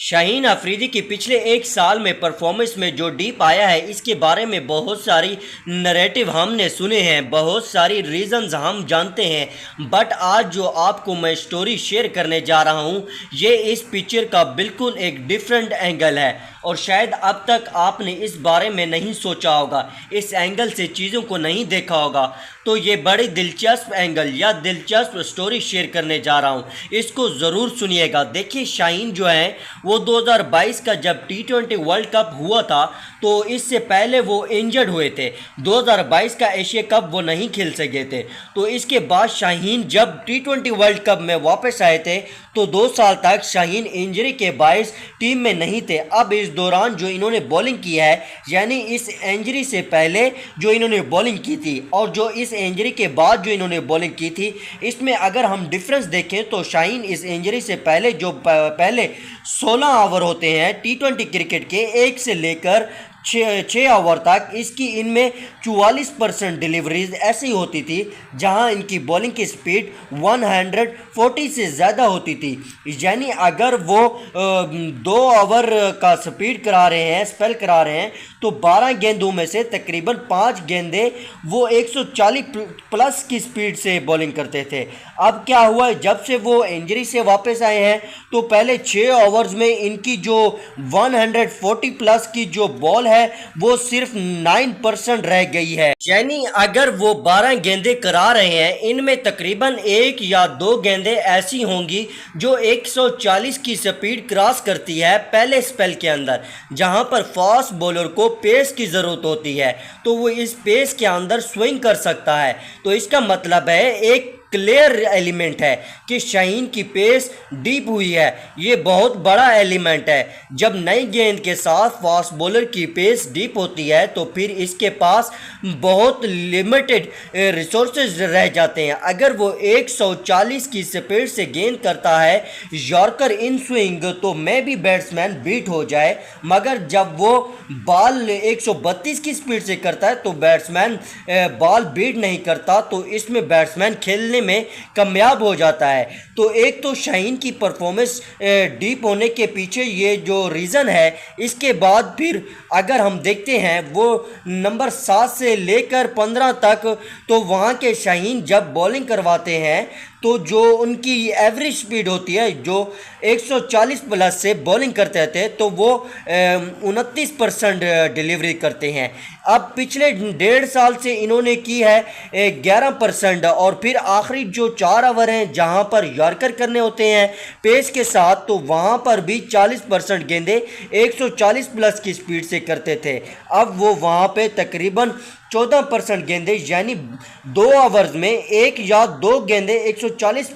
शाहीन अफरीदी की पिछले एक साल में परफॉर्मेंस में जो डीप आया है, इसके बारे में बहुत सारी नैरेटिव हमने सुने हैं, बहुत सारी रीज़न्स हम जानते हैं। बट आज जो आपको मैं स्टोरी शेयर करने जा रहा हूँ, ये इस पिक्चर का बिल्कुल एक डिफरेंट एंगल है और शायद अब तक आपने इस बारे में नहीं सोचा होगा, इस एंगल से चीज़ों को नहीं देखा होगा। तो ये बड़ी दिलचस्प एंगल या दिलचस्प स्टोरी शेयर करने जा रहा हूँ, इसको ज़रूर सुनिएगा। देखिए, शाहीन जो है वो 2022 का जब T20 वर्ल्ड कप हुआ था, तो इससे पहले वो इंजर्ड हुए थे। 2022 का एशिया कप वो नहीं खेल सके थे। तो इसके बाद शाहीन जब T20 वर्ल्ड कप में वापस आए थे, तो 2 साल तक शाहीन इंजरी के बायस टीम में नहीं थे। अब इस दौरान जो इन्होंने बॉलिंग की है, यानी इस इंजरी से पहले जो इन्होंने बॉलिंग की थी और जो इस इंजरी के बाद जो इन्होंने बॉलिंग की थी, इसमें अगर हम डिफरेंस देखें तो शाहीन इस इंजरी से पहले जो पहले 16 ओवर होते हैं T20 क्रिकेट के, 1 से लेकर 6 ओवर तक, इसकी इनमें 44% डिलीवरीज ऐसी होती थी जहां इनकी बॉलिंग की स्पीड 140 से ज़्यादा होती थी। यानी अगर वो 2 ओवर का स्पीड करा रहे हैं, स्पेल करा रहे हैं, तो 12 गेंदों में से तकरीबन 5 गेंदे वो 140 प्लस की स्पीड से बॉलिंग करते थे। अब क्या हुआ, जब से वो इंजरी से वापस आए हैं, तो पहले 6 ओवर्स में इनकी जो 140 प्लस की जो बॉल है वो सिर्फ 9% रह गई है। यानी अगर वो 12 गेंदे करा रहे हैं, इनमें तकरीबन 1 या 2 गेंदे ऐसी होंगी जो 140 की स्पीड क्रॉस करती है पहले स्पेल के अंदर, जहां पर फास्ट बॉलर को पेस की ज़रूरत होती है, तो वो इस पेस के अंदर स्विंग कर सकता है। तो इसका मतलब है, एक क्लियर एलिमेंट है कि शाहीन की पेस डीप हुई है। ये बहुत बड़ा एलिमेंट है। जब नई गेंद के साथ फास्ट बॉलर की पेस डीप होती है, तो फिर इसके पास बहुत लिमिटेड रिसोर्सेज रह जाते हैं। अगर वो 140 की स्पीड से गेंद करता है यॉर्कर इन स्विंग, तो मे भी बैट्समैन बीट हो जाए, मगर जब वो बॉल 132 की स्पीड से करता है तो बैट्समैन बॉल बीट नहीं करता। तो इसमें बैट्समैन खेलने में कामयाब हो जाता है। तो एक तो शाहीन की परफॉर्मेंस डीप होने के पीछे ये जो रीज़न है। इसके बाद फिर अगर हम देखते हैं, वो नंबर 7 से लेकर 15 तक, तो वहाँ के शाहीन जब बॉलिंग करवाते हैं, तो जो उनकी एवरेज स्पीड होती है, जो 140 प्लस से बॉलिंग करते थे, तो वो 29% डिलीवरी करते हैं। अब पिछले 1.5 साल से इन्होंने की है 11%। और फिर आखिरी जो 4 ओवर हैं जहां पर यॉर्कर करने होते हैं पेस के साथ, तो वहां पर भी 40% गेंदे 140 प्लस की स्पीड से करते थे। अब वो वहां पे तकरीबन 14% गेंदे, यानी 2 ओवर्स में 1 या 2 गेंदे 140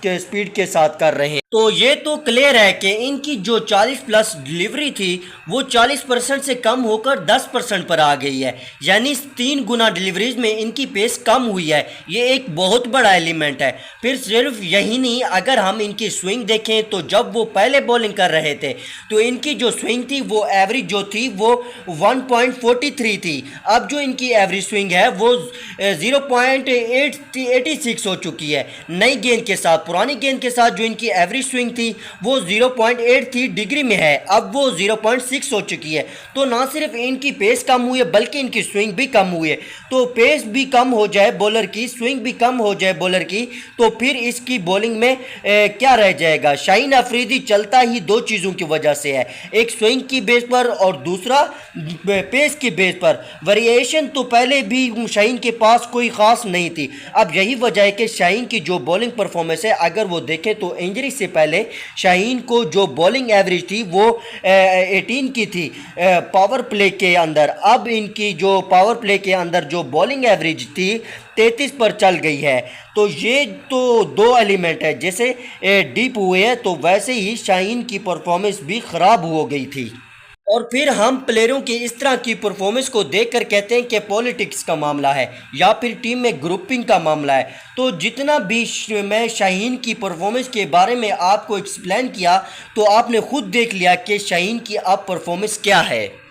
के स्पीड के साथ कर रहे हैं। तो ये तो क्लियर है कि इनकी जो 40 प्लस डिलीवरी थी वो 40% से कम होकर 10% पर आ गई है। यानी 3 गुना डिलीवरीज में इनकी पेस कम हुई है। ये एक बहुत बड़ा एलिमेंट है। फिर सिर्फ यही नहीं, अगर हम इनकी स्विंग देखें, तो जब वो पहले बॉलिंग कर रहे थे, तो इनकी जो स्विंग थी वो एवरेज जो थी वो 1.43 थी। अब जो इनकी एवरेज स्विंग है वो 0.86 हो चुकी है। नई गेंद के साथ, पुरानी गेंद के साथ जो इनकी एवरेज स्विंग थी वो 0.83 डिग्री में है, अब वो 0.6 हो चुकी है। तो ना सिर्फ इनकी पेस कम हुई है, बल्कि इनकी स्विंग भी कम हुई है। तो पेस भी कम हो जाए बॉलर की, स्विंग भी कम हो जाए बॉलर की, तो फिर इसकी बॉलिंग में क्या रह जाएगा। शाहीन अफरीदी चलता ही 2 चीज़ों की वजह से है, एक स्विंग की बेस पर और दूसरा पेस की बेस पर। वेरिएशन तो पहले भी शाहीन के पास कोई ख़ास नहीं थी। अब यही वजह है कि शाहीन की जो बॉलिंग परफॉर्मेंस है, अगर वो देखें तो इंजरी से पहले शाहीन को जो बॉलिंग एवरेज थी वो 18 की थी पावर प्ले के अंदर। अब इनकी जो पावर प्ले के अंदर जो बॉलिंग एवरेज थी 33 पर चल गई है। तो ये तो 2 एलिमेंट है, जैसे डीप हुए हैं, तो वैसे ही शाहीन की परफॉर्मेंस भी ख़राब हो गई थी। और फिर हम प्लेयरों की इस तरह की परफॉर्मेंस को देखकर कहते हैं कि पॉलिटिक्स का मामला है या फिर टीम में ग्रुपिंग का मामला है। तो जितना भी मैं शाहीन की परफॉर्मेंस के बारे में आपको एक्सप्लेन किया, तो आपने खुद देख लिया कि शाहीन की अब परफॉर्मेंस क्या है।